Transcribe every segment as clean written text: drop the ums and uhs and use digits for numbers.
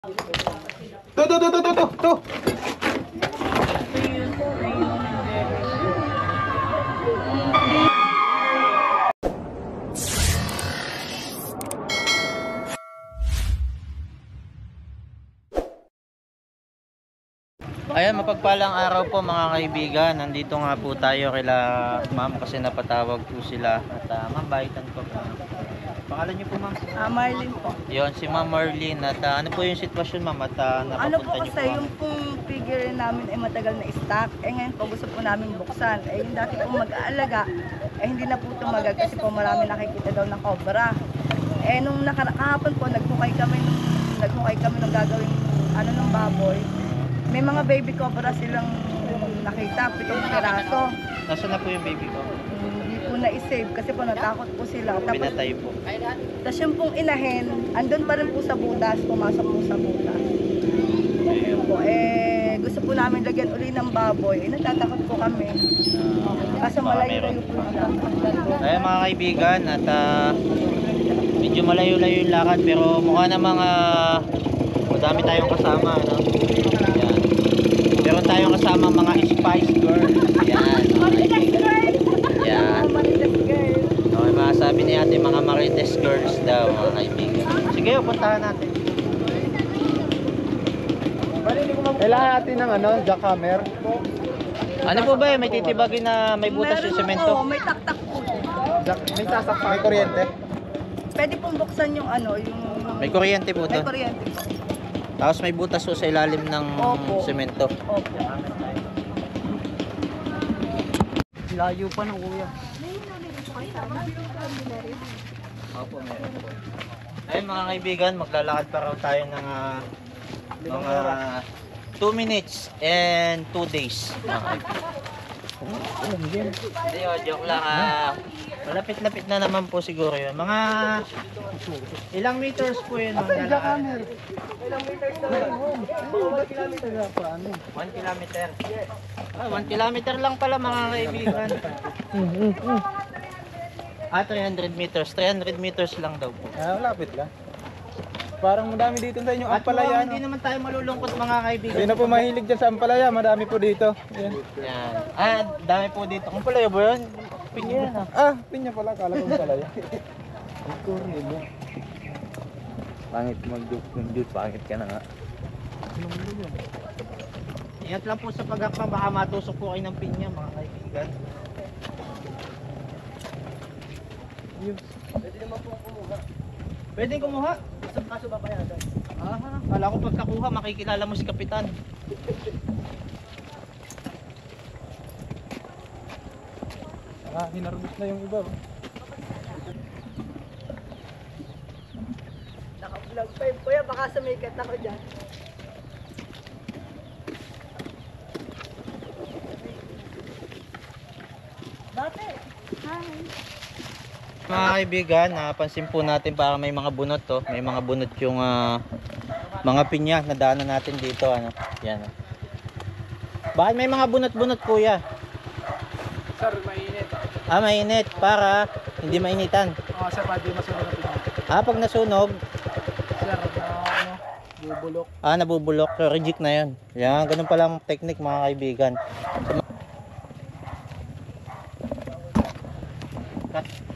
Tuh. Ayan, mapagpalang araw po mga kaibigan. Nandito nga po tayo kila ma'am kasi napatawag po sila. At ma'am, bahitan ko po. Pangalan niyo po ma'am? Marlene po. Yun, si ma'am Marlene. At ano po yung sitwasyon ma'am? At Ano po napapunta niyo kasi po? yung pong figure namin ay matagal na stock. Ngayon po gusto po namin buksan. Yung dati pong mag-aalaga, hindi na po tumagal kasi po marami nakikita daw ng cobra. Nung kahapon po, naghukay kami ng gagawing ng baboy. May mga baby cobra silang nakita, 7 piraso. Nasaan na po yung baby ko? Hindi po na-save kasi po natakot po sila. Tapos, Pinatay po. tapos yung pong inahin, andun pa rin po sa butas, pumasok po sa butas. Yun po, gusto po namin lagyan uli ng baboy. Natatakot po kami. Kasi malayo-layo po lang. Ayan mga kaibigan. At medyo malayo-layo yung lakad. Pero mukha namang madami tayong kasama. No? Ayan. Meron tayong kasama mga Spice Girls. Ayan. Ayan. Okay, masasabi ni ate mga Marites Girls daw mga kaibigan. Sige, puntahan natin. Kailangan natin ng jackhammer. Ano po ba may titibagin na may butas yung semento? Oo, may taktak po. May sasaksak. May kuryente. Pwede pong buksan yung yung... May kuryente po May to. kuryente po. Tapos may butas po sa ilalim ng Opo. semento. Opo. Layo pa ng kuya. Opo, meron po. Ayun mga kaibigan, maglalakad pa raw tayo ng mga 2 minutes and 2 days. Hindi, joke lang. Malapit-lapit na naman po siguro yun. Mga ilang meters po yun maglalakad? Ilang meters na lang? 1 kilometer. 1 kilometer lang pala mga kaibigan. 300 meters. 300 meters lang daw po. Lapit lang. Parang madami dito sa inyo ampalaya. Hindi naman tayo malulungkot mga kaibigan. Sino po mahilig dyan sa ampalaya? Madami po dito. Yan. Yan. Dami po dito. Kung pala ba yun? Pinya yan Pinya pala. Kala ko ampalaya. Pangit mag-dude. Pangit ka na nga. Ingat lang po sa pagakpa. Baka matusok po kayo ng pinya mga kaibigan. Pwede naman po kumuha. Pwede kumuha? Isang kaso babayaran. Kala ko pagkakuha makikilala mo si Kapitan. Hinarbis na yung iba. Naka-vlog pa yun. Kuya, baka sumikat ako dyan. Dati. Hi. Mga kaibigan, napansin po natin para may mga bunot to. May mga bunot yung mga pinya na daanan natin dito. Yan. Bakit may mga bunot-bunot kuya? Sir, mainit. Mainit para hindi mainitan. Sir, pwede masunog na pinya. Pag nasunog, Sir, bubulok. nabubulok. So, reject na yun. Yan, ganun palang technique mga kaibigan.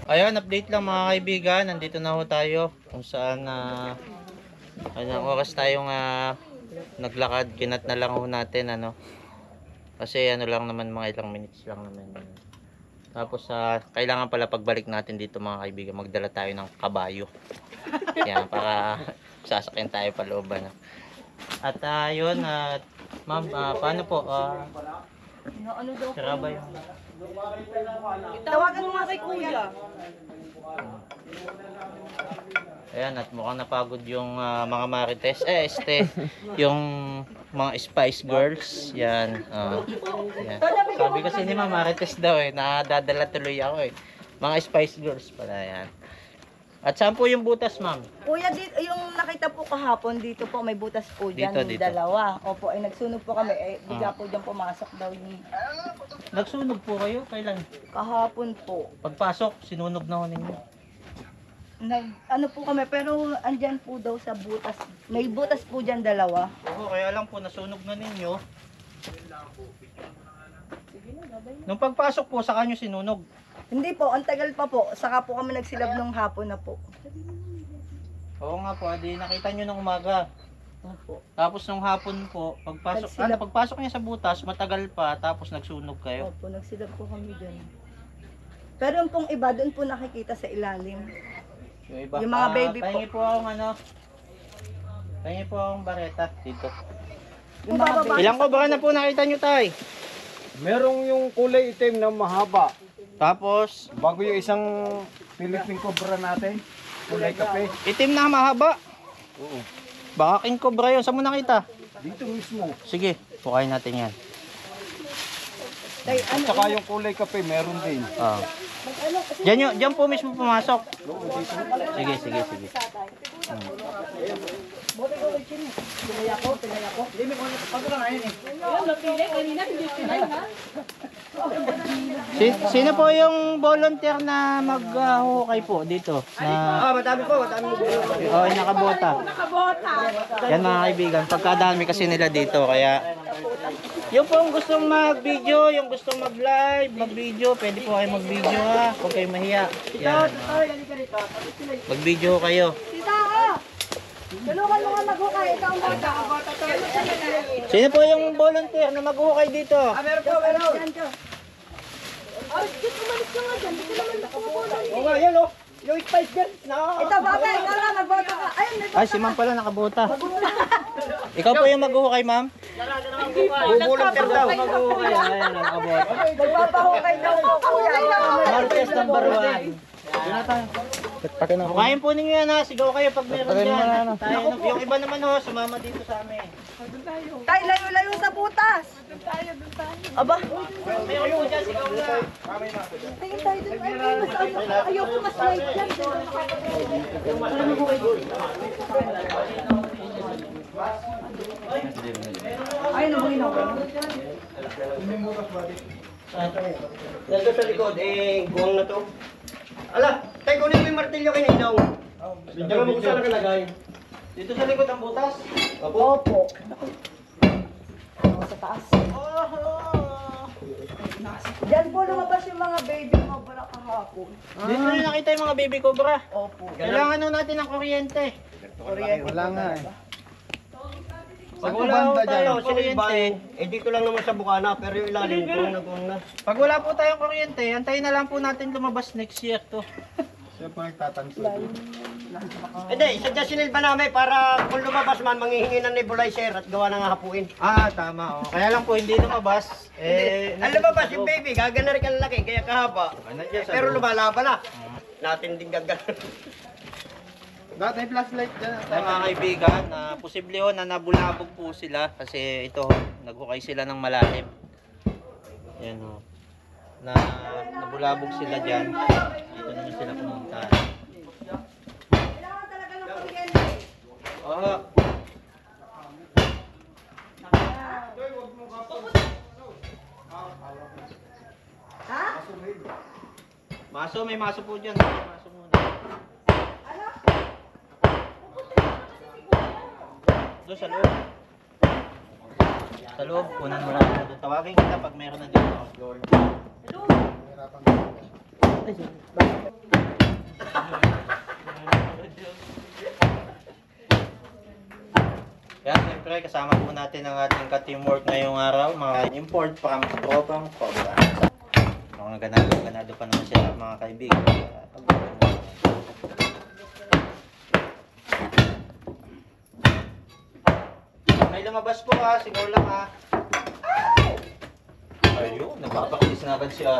Ayun, update lang mga kaibigan. Nandito na ho tayo kung saan anong oras tayong naglakad. Kinat na lang ho natin kasi lang naman mga ilang minutes lang naman. Tapos kailangan pala pagbalik natin dito mga kaibigan, magdala tayo ng kabayo. Yan, para sasakyan tayo pa loob. At yun, ma'am, paano po? Ano daw po? Sira ba yung... Tawagan mo nga kay kuya. Ayan, at mukhang napagod yung mga Marites. Yung mga Spice Girls. Yan. Yan. Sabi kasi ni Ma'am Marites daw nadadala tuloy ako Mga Spice Girls pala yan. At saan po yung butas, ma'am? Kuya, dito, yung nakita po kahapon, dito po may butas po dyan, Dito. dalawa. Opo, nagsunog po kami, bigla po dyan pumasok daw yung Nagsunog po kayo? Kailan? kahapon po. Pagpasok, sinunog na ho ninyo. Ano po kami, pero andyan po daw sa butas. May butas po dyan dalawa. Oo, kaya lang po nasunog na ninyo. Nung pagpasok po, sa kanyo sinunog. Hindi po, ang tagal pa po. Saka po kami nagsilab nung hapon na po. Oo nga po, di nakita nyo ng umaga. Opo. Tapos nung hapon po, pagpasok niya sa butas, matagal pa, tapos nagsunog kayo. Opo, nagsilab po kami dyan. Pero yung pong iba, doon po nakikita sa ilalim. Yung iba, Yung mga baby po. Pahingi po akong pahingi po akong bareta dito. Yung mga baby. Ilang kobra na po nakita nyo, tay? Merong yung kulay itim na mahaba. Tapos, Bago yung isang Philippine Cobra natin. Kulay kape. itim na mahaba. Oo. Baka king cobra yun. Saan mo nakita? Dito mismo. Sige, pukain natin yan. Tay, At saka yung kulay kape meron din. Ah. Diyan po mismo pumasok. Sige, sige, sige. Sino po yung volunteer na maghukay po dito? Madami po, madami po. Oh, nakabota. Yan mga kaibigan, pagkadami kasi nila dito kaya yung po gustong mag-video, yung gustong mag-live, mag-video, pwede po kayo mag-video ha, huwag kayong mahiya. Yan. Mag-video kayo. tulungan mo nga maghukay. Ikaw ang bata. Sino po yung volunteer na mag-hukay dito? Meron po, meron. Ay, dito umalis ka nga dyan. Dito naman nakubulong. Oo nga, yan o. Yung spice dyan. Ito, baba, ikaw lang, magboto ka. Ayun, may Ay, si ma'am pala nakabota. Ikaw po yung mag-hukay, ma'am? Bubulong daw. Mag-hukay, ayan, nakabota. magpapahukay daw po, kuya. Martes number 1. Hukayin po ninyo yan ha, sigaw kayo pag meron dyan. Yung iba naman ho, sumama dito sa amin. Tay, layo-layo sa butas. Aba, Meron po dyan, sigaw na. tingin tayo dun. Ayoko mas light yan. Ay, nabungin ako. Nandito sa likod, guwang na to. Ala, tayo kunin mo yung martilyo kay Ninong. Diyan mo kung saan nakalagay. Dito sa likod ang butas. Opo. Sa taas. Diyan po lumabas yung mga baby mo para kahapon. Dito nyo nakita yung mga baby cobra. Opo. Kailangan nun natin ng kuryente. Wala nga eh. Pag wala ho tayo kuryente, dito lang naman sa bukana, pero yung ilalim ko nagawang na. pag wala po tayong kuryente, antayin na lang po natin lumabas next year to. Siya po nagtatanso. Hindi, sadya sinilba namin para kung lumabas man, manghihingi ng nebulizer at gawa ng hapuin. Ah, tama. Oh. Kaya lang po hindi lumabas. Ang lumabas yung baby, gagana rin ang laki, kaya kahaba. Nandiyan sa Pero loob. lumalaban na. Natin din gagana. Dati flashlight dyan. Ay, mga kaibigan, posible ho na nabulabog po sila kasi ito, naghukay sila ng malalim. Yan ho. Nabulabog sila dyan. Dito naman sila pumunta. Kailangan talaga ng kuryente. Oo. Ha? Maso, may maso po dyan. May maso muna. Ano? Doon sa loob. Sa loob, kunan mo lang doon. Tawagin kita pag meron na dito. Yan, siyempre kasama po natin ang ating ka-teamwork ngayong araw, mga import from Tropang Cobra. Mga ganado pa naman sila mga kaibigan. May lumabas po ha, sigaw lang ha. Ayun, nagpapakilis na agad siya.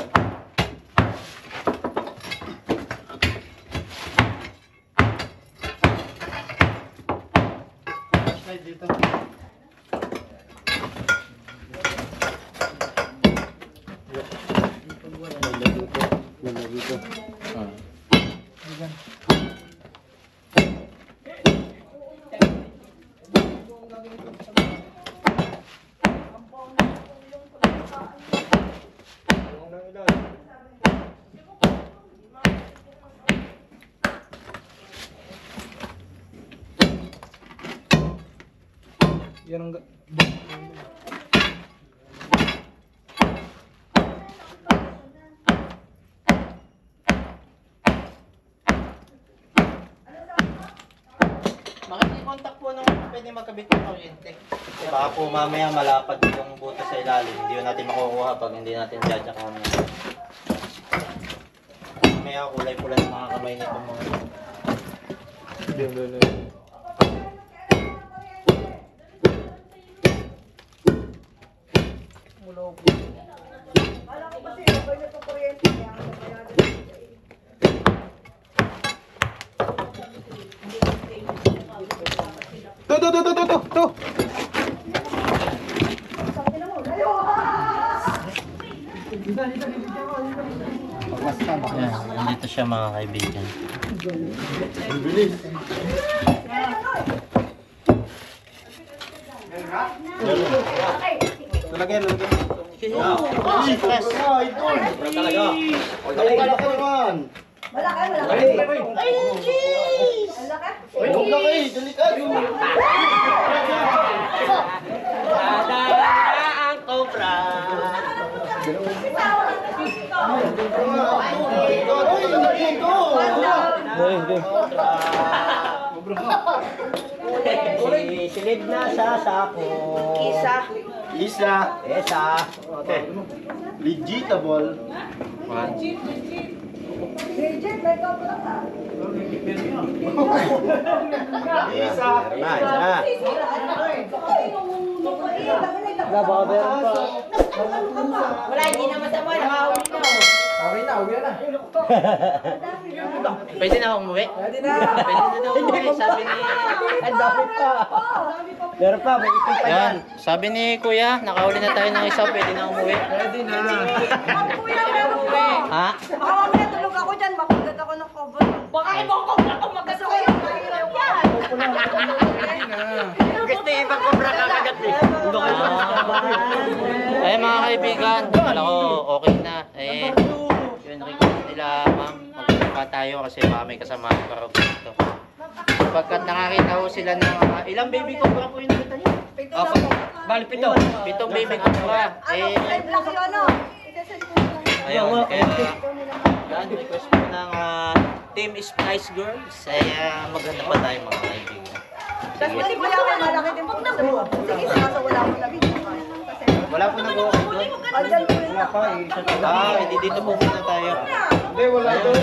Dito. Yan ang... Makikikontak po nung pwede magkabit ng kuryente. Kasi baka po mamaya malapad yung butas sa ilalim. Hindi yun natin makukuha pag hindi natin jajakahan. Mamaya kulay pula ng mga kamay nito mga. Alam ko kasi, okay na ito kuryente. Kaya ang nabayaran. To! Yan, nandito siya mga kaibigan. Lalagyan. Stress. Talaga. Talaga naman. Malaki. Ay, jeez! Malaki. Huwag na kayo, delikado. Dada ang cobra. Silid na sa sako. Isa. Okay. Legitable. Legit, may cobra ka. Isa na. Wala, hindi naman sa mga nakahuli na. Pwede na akong umuwi? Pwede na daw umuwi. Sabi ni... Ang dami pa. Meron pa, may ipin pa yan. Yan, sabi ni Kuya, nakahuli na tayo ng isa, pwede na umuwi. Kuya, meron pa. Ha? Baka mamaya tulog ako dyan, makagat ako ng cobra. Baka ibang cobra kung magkasa kayo. Mahirap yan. Gusto yung ibang cobra kakagat eh. Hindi kayo Ay mga kaibigan, kala ko okay na. Eh, yun, request nila ma'am, magpapa tayo kasi baka may kasamahan pa rin dito. Pagkat nakakita ko sila ng ilang baby cobra po yung nakita niyo? Apat. Bali, pito. Pitong baby cobra. Ano, live lang yun, ano? Isasend ko lang. Ayun, kaya yan, request po ng Team Spice Girls. Ay maganda pa tayo mga kaibigan. Tapos kasi kuya, may malaki din po sa mga. Sige, kaso wala ko na video. Kasi, Wala po nag-okay doon. andyan po yun na. Hindi dito po muna tayo. Hindi, wala doon.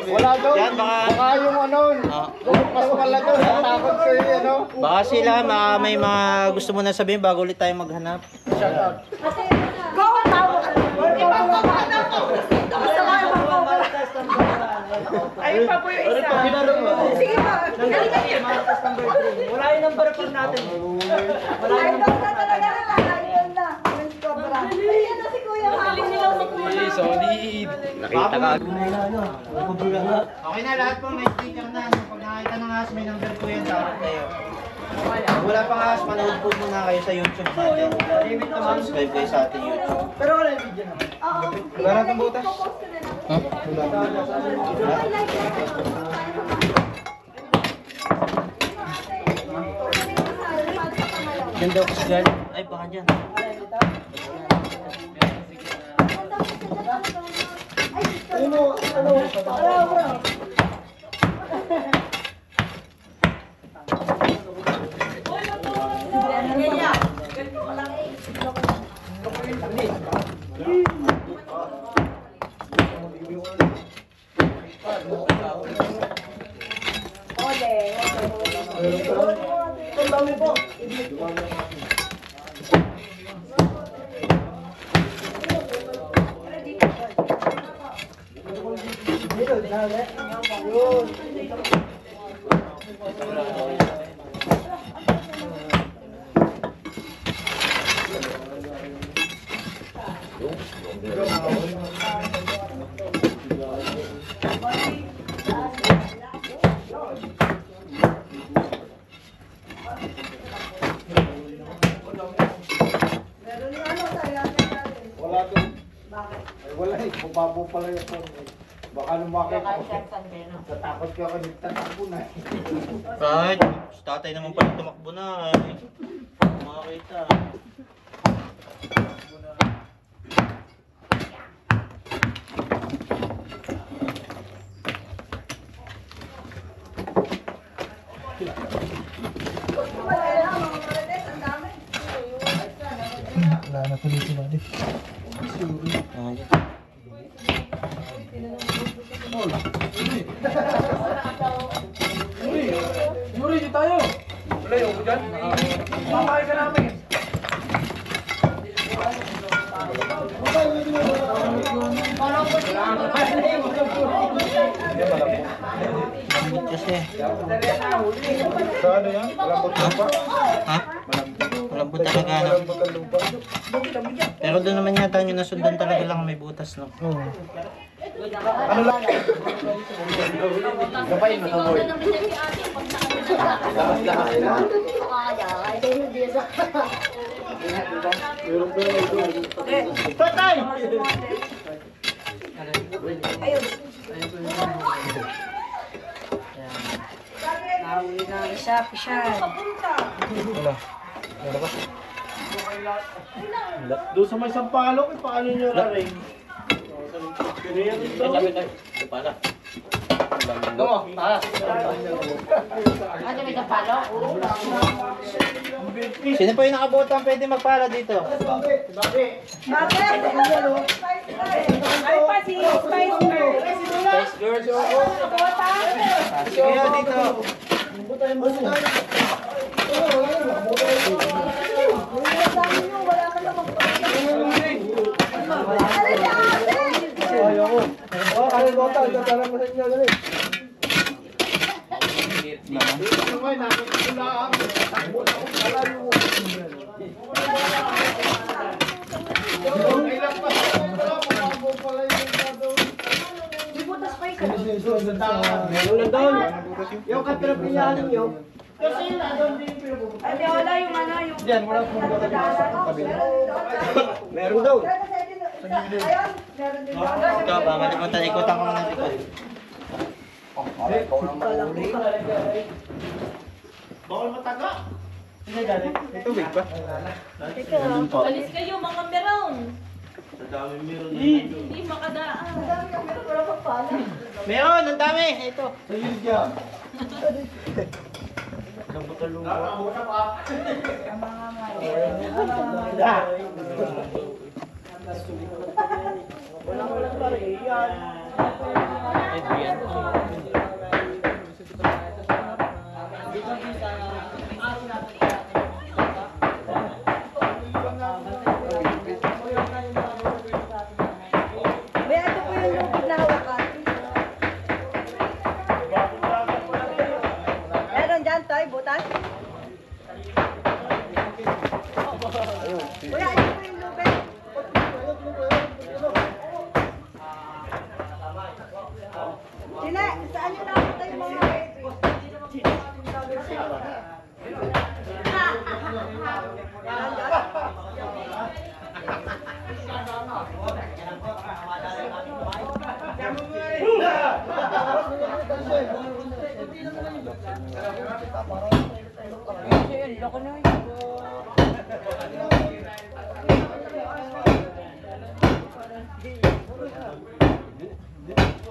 Wala doon. Yan, baka... Baka yung ano, Ah, mas pala doon. Takot ko yung ano. baka sila may mga gusto mo na sabihin bago ulit tayo maghanap. Go, tawag! Ibang cobra na po! Gusto ko ibang cobra. Ayun pa po yung isa. Sige pa. Wala yung number po natin. Ayun na talaga. Ayun na. Ayun si cobra. Ayun na si kuya. Galing nila si kuya. Solid. Nakita ka. Okay na lahat po, may sticker na. Pag nakita ng ahas, may number po yan, dapat kayo. Pag wala pang ahas, manood po muna kayo sa YouTube natin. Subscribe kayo sa ating YouTube. Pero wala yung video naman. Oo. Wala na itong butas. Huh? Diyan daw kasi galing. Ay, baka dyan. Ang dami po. Wala doon. Ay, wala eh. Bubabo pala yung phone eh. Baka lumakit ako. Natakot ka ako. Nagtatakbo na eh. Right. Si tatay naman pala tumakbo na. Wala na tuloy si Madi. Yuri, di tayo! Wala yung dyan? Papakay ka namin! Lambot kasi. Sa ano yan? Malambot lupa? Ha? Malambot talaga, no? Malambot ang lupa? Pero doon naman yata yung nasundan talaga lang may butas, no? Oo. Ano lang? Kapain mo sa boy. Meron ba yung ito? Patay! Ayun. Tawin na isa, pisyal. Wala. Wala ba? Doon sa may sampalok, paano nyo raring? Sino po yung nakabotang pwede magpala dito? Bakit? Ay pa si Spice Girls. Sige dito. Ayoko. Oh, kalimutan. Tatala mo sa inyo. Dali. Meron na doon. Yung katrapilyahan nyo. Ay, di wala yung ano, yung... Diyan, wala pong Meron daw. Ayun, meron din doon. Ikaw ba? Malimutan, ikutan ko muna dito. Bawal mataga. May tubig ba? Alis kayo mga meron. Hindi makadaan. Meron, ang dami. Ito. Sa Yilga. May ito po yung lupit na hawakan. Meron dyan, Toy, butas. Wala, ito po yung lupit. Sila, saan nyo nakita yung mga...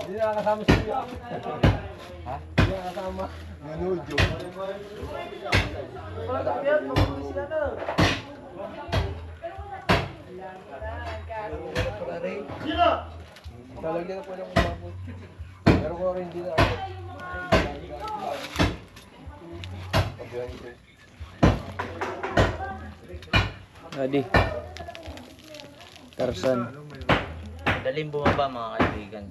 Hindi nakakasama sa inyo. Ha? Hindi nakakasama. Nanood yun. Talagyan na po ng umabot. Pero ko rin hindi na ako. Adi. Tarzan. Daling bumaba mga kaibigan.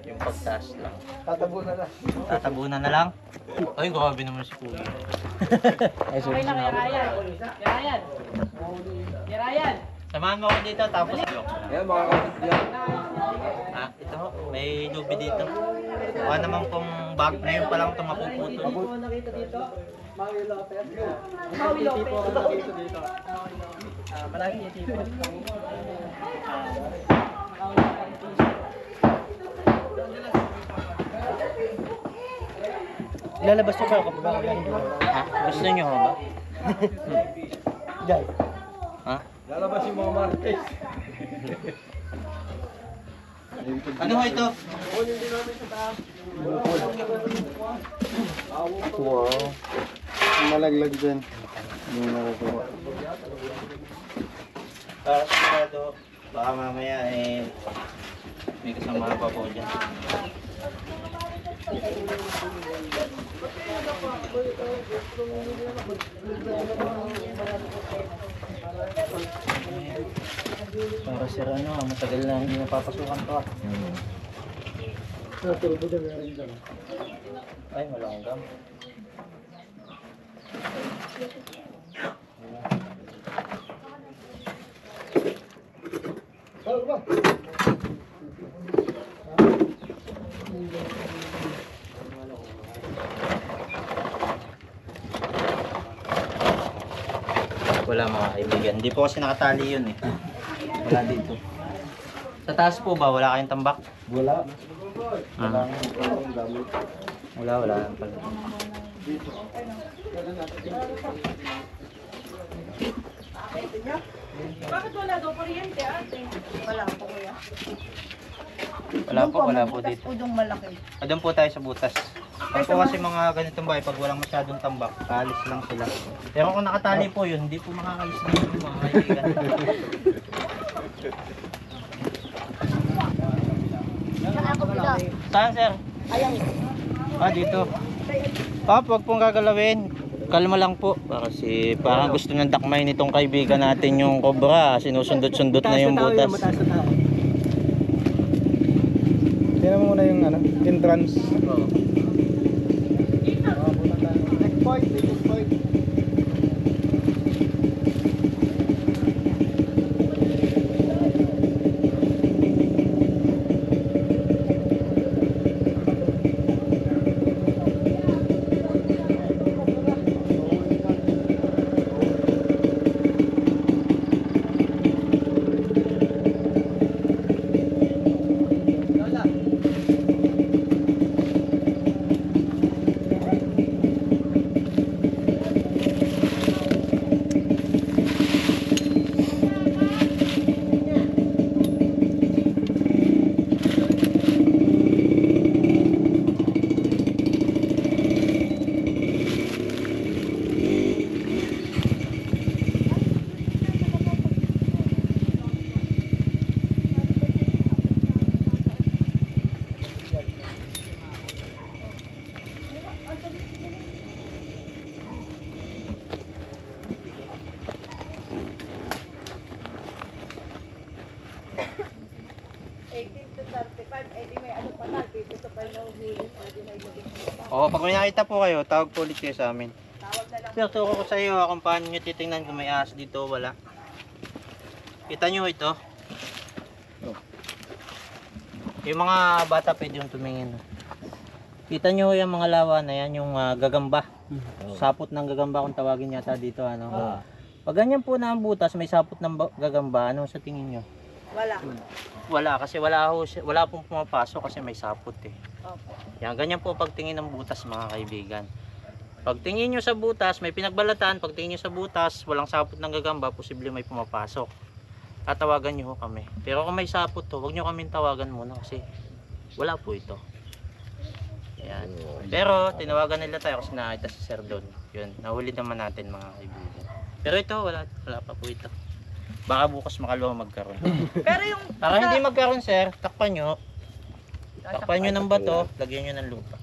Yung pagtaas lang. Tatabunan na. Tatabunan na lang. Ay, grabe naman si Kuya. Ay, sorry. Okay na kay Ryan. Ryan. Ryan. Samahan mo ako dito tapos joke. Yan, makakasip yan. Ah, ito ho, may lubi dito. Kuha naman pong bag na yun pa lang ito mapuputol. Lalabas ko kayo kapag kakain doon. Ha? Gusto nyo ho ba? Diyan. Ha? Lalabas yung mga martes. Ano ho ito? Wow. Malaglag din. Yung nakukuha. Para sigurado, baka mamaya may kasama pa po dyan. Para sir matagal na hindi napapasukan to. Ay, wala akong gam. Wala mga kaibigan. Hindi po kasi nakatali yun eh. Wala dito. Sa taas po ba? Wala kayong tambak? Wala. Ah. Wala lang pala. Bakit wala daw kuryente ate? Wala po kuya. Wala po dito. Udong malaki. Doon po tayo sa butas. Pag po kasi mga ganitong bahay, pag walang masyadong tambak, kaalis lang sila. Pero kung nakatali po yun, hindi po makakalis na yun mga kaibigan. Saan sir? Ayan. Dito. Wag pong gagalawin. Kalma lang po. Kasi parang gusto ng dakmay nitong kaibigan natin yung cobra. Sinusundot-sundot na yung butas. Tingnan mo muna yung entrance. Oo. Next point. Pag may nakita po kayo, tawag po ulit kayo sa amin. Sir, turo ko sa iyo kung paano nyo titingnan kung may ahas dito o wala. Kita nyo ito. Yung mga bata pwede yung tumingin. Kita nyo yung mga lawa na yan, yung gagamba. Sapot ng gagamba kung tawagin yata dito. Pag ganyan po na ang butas, may sapot ng gagamba, ano sa tingin nyo? Wala kasi wala pong pumapasok kasi may sapot eh. Opo. Yan, ganyan po pagtingin ng butas mga kaibigan. Pagtingin nyo sa butas, may pinagbalatan. Pagtingin nyo sa butas, walang sapot ng gagamba, posible may pumapasok. Tatawagan nyo kami. Pero kung may sapot to, huwag nyo kami tawagan muna kasi wala po ito. Yan. Pero tinawagan nila tayo kasi nakita si Sir Don. Yun, nahuli naman natin mga kaibigan. Pero ito, wala pa po ito. Baka bukas makalawa magkaroon. Pero yung Para hindi magkaroon sir, takpan nyo. Takpan nyo ng bato, lagyan nyo ng lupa.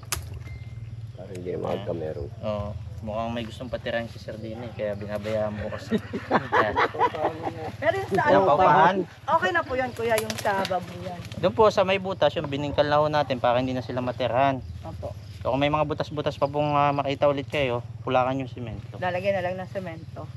Para hindi magkamero. Oo. Mukhang may gustong patirahin si Sir Dini, kaya binabayaan mo kasi. pero yung sa Yan, paupahan. okay na po yan kuya yung sa babuyan. Doon po sa may butas, yung biningkal na ho natin para hindi na sila matirahan. Opo. So, kung may mga butas-butas pa pong makita ulit kayo, pulakan yung simento. Lalagyan na lang ng semento.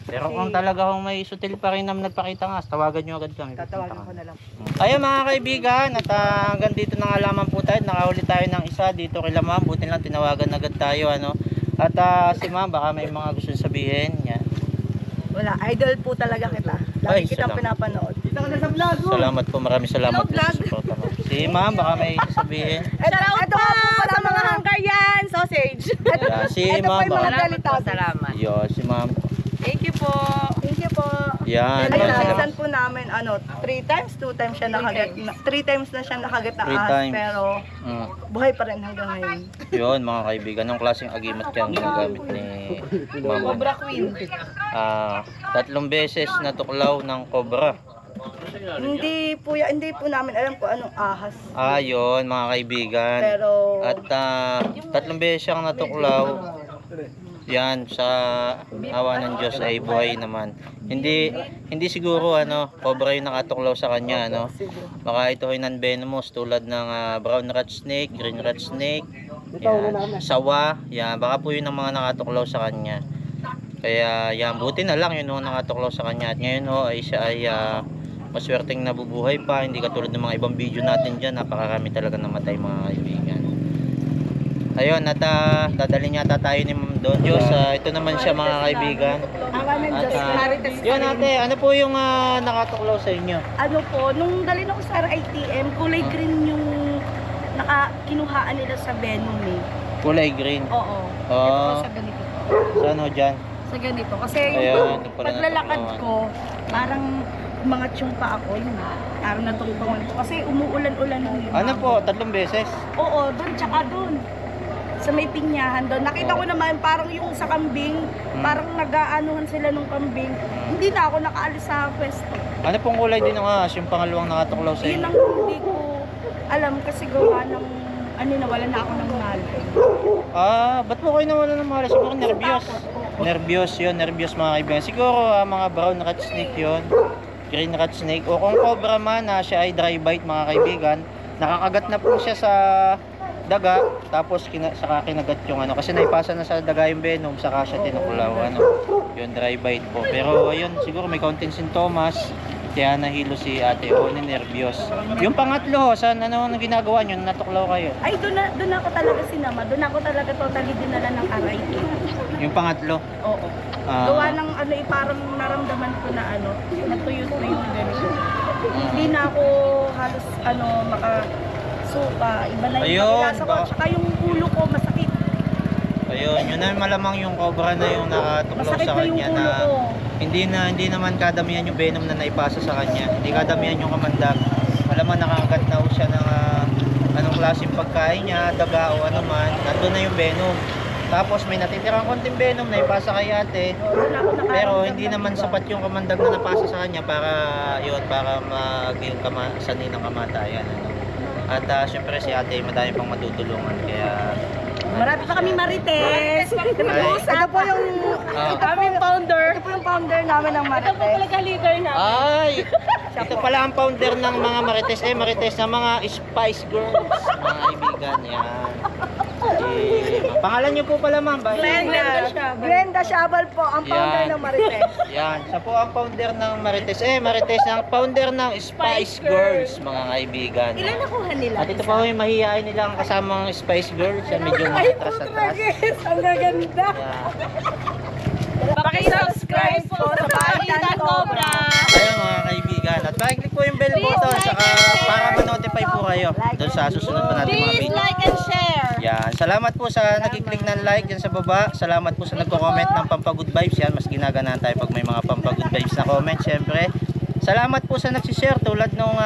Pero kung talaga kung may sutil pa rin na nagpakita nga, tawagan nyo agad kami. Tatawagan ko na lang. Ayun mga kaibigan, at hanggang dito na nga lamang po tayo. Nakahuli tayo ng isa dito kay Ma'am. Buti lang tinawagan agad tayo. At si Ma'am, baka may mga gusto sabihin. Yan. Wala, idol po talaga kita. Ay, Lagi kitang salamat. Pinapanood. Salamat po, maraming salamat po sa Vlog. suporta mo. Si Ma'am, baka may sasabihin. Ito po sa mga Hungarian sausage. Yeah, si Ito po Ma'am, yung mga baka... galitaw. Salamat. Yo, si Ma'am. Thank you po. Thank you po. Yan. Ay, Salamat. nalisan po namin, 3 times, 2 times siya nakagat. 3 times na siya nakagat na 3 ahas, times. pero buhay pa rin hanggang ngayon. Yun mga kaibigan, anong klaseng agimat yan ginagamit ni Ma'am? Cobra Queen. 3 beses natuklaw ng cobra. Hindi po namin alam kung anong ahas. Yun mga kaibigan. Pero At 3 beses siyang natuklaw. Yan, sa awa ng Diyos ay buhay naman. Hindi siguro cobra yung nakatuklaw sa kanya, Baka ito ay non-venomous tulad ng brown rat snake, green rat snake, yan, sawa, yan, baka po yun ang mga nakatuklaw sa kanya. Kaya yan, buti na lang yun nakatuklaw sa kanya. At ngayon ay siya ay maswerteng nabubuhay pa, hindi katulad ng mga ibang video natin dyan, napakarami talaga namatay mga kaibigan. Ayun, at dadalhin yata tayo ni Ma'am doon. Diyos, ito naman siya mga kaibigan. awa ng Diyos, Marites pa Yun rin. ate, ano po yung nakatuklaw sa inyo? Ano po, nung dalhin ako sa RITM, kulay green yung kinuhaan nila sa Venom eh. Kulay green. Oo. Oo. Ito po sa ganito. Saan ho dyan? Sa ganito. Kasi Ayan, ito pala paglalakad natuklawan. ko, parang umangat yung pa ako. Yun, parang natungtungan ko. Kasi umuulan-ulan ng lima. Ano po, 3 beses? Oo, doon, tsaka doon. Sa may pinyahan doon. Nakita ko naman parang yung sa kambing, parang nag-aanuhan sila nung kambing. Hindi na ako nakaalis sa pwesto. Ano pong kulay din ng ahas? Yung pangalawang nakatuklaw sa Yun inyo? ang hindi ko alam kasi gawa ng nawala na ako ng malay. Ba't po kayo nawala ng malas? Siguro nervyos. Nervyos mga kaibigan. Siguro mga brown rat snake yun. Green rat snake. O kung cobra man, siya ay dry bite mga kaibigan. Nakakagat na po siya sa daga, tapos saka kinagat yung kasi naipasa na sa daga yung venom, saka siya tinuklaw, yun, dry bite po. Pero ayun, siguro may kaunting sintomas, kaya nahilo si ate o nervyos. Yung pangatlo, saan ang ginagawa nyo? Natuklaw kayo? Ay, doon ako talaga sinama. Doon ako talaga totally dinala ng RIT. Yung pangatlo? Oo. Gawa ng parang naramdaman ko na natuyo-tuyo na ganito. Hindi na ako halos makasuka. Iba na yung Ayun, pagkilasa ko. Tsaka yung ulo ko masakit. Ayun, yun na malamang yung cobra na yung nakatuklaw Masakit sa na yung kanya ulo na ko. hindi naman kadamihan yung venom na naipasa sa kanya. Hindi kadamihan yung kamandag. Malamang nakakagat na siya ng anong klaseng pagkain niya, daga o ano man. Nandun na yung venom. Tapos may natitirang konting venom na ipasa kay ate. Doon ako nakaramdam Pero ng hindi naman iba. sapat yung kamandag na napasa sa kanya para maging sanay ng kamatayan. At syempre si ate madami pang matutulungan. Kaya Marami pa kami Marites. Ito po yung founder. Ito po yung founder namin ng Marites. Ito po talaga leader namin. ay, ito pala ang founder ng mga Marites. Marites na mga Spice Girls. Mga kaibigan, yan. Pangalan niyo po pala ma'am ba? Glenda Shabal po, ang founder Yan. ng Marites. Yan, siya po ang founder ng Marites. Marites ang founder ng Spice Girls, mga kaibigan. Ilan nakuha nila? At ito po yung mahihain nilang kasamang Spice Girls. Yan, medyo matras-atras. Ang gaganda. Yan. Paki-subscribe po sa Balitan Cobra. Ayun mga kaibigan. At pakiclick po yung bell button saka para ma-notify po kayo doon sa susunod pa natin mga video. Like and share. Yan. Salamat po sa nagkiklik ng like dyan sa baba. Salamat po sa nagko-comment ng pampagood vibes. Yan, mas ginaganahan tayo pag may mga pampagood vibes na comment, syempre. Salamat po sa nagsishare tulad nung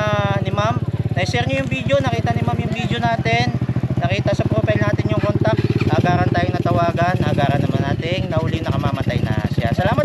ni ma'am. Na-share nyo yung video, nakita ni ma'am yung video natin. Nakita sa profile natin yung contact. Agaran tayong natawagan, agaran naman natin, nahuli na kamamatay na siya. Salamat.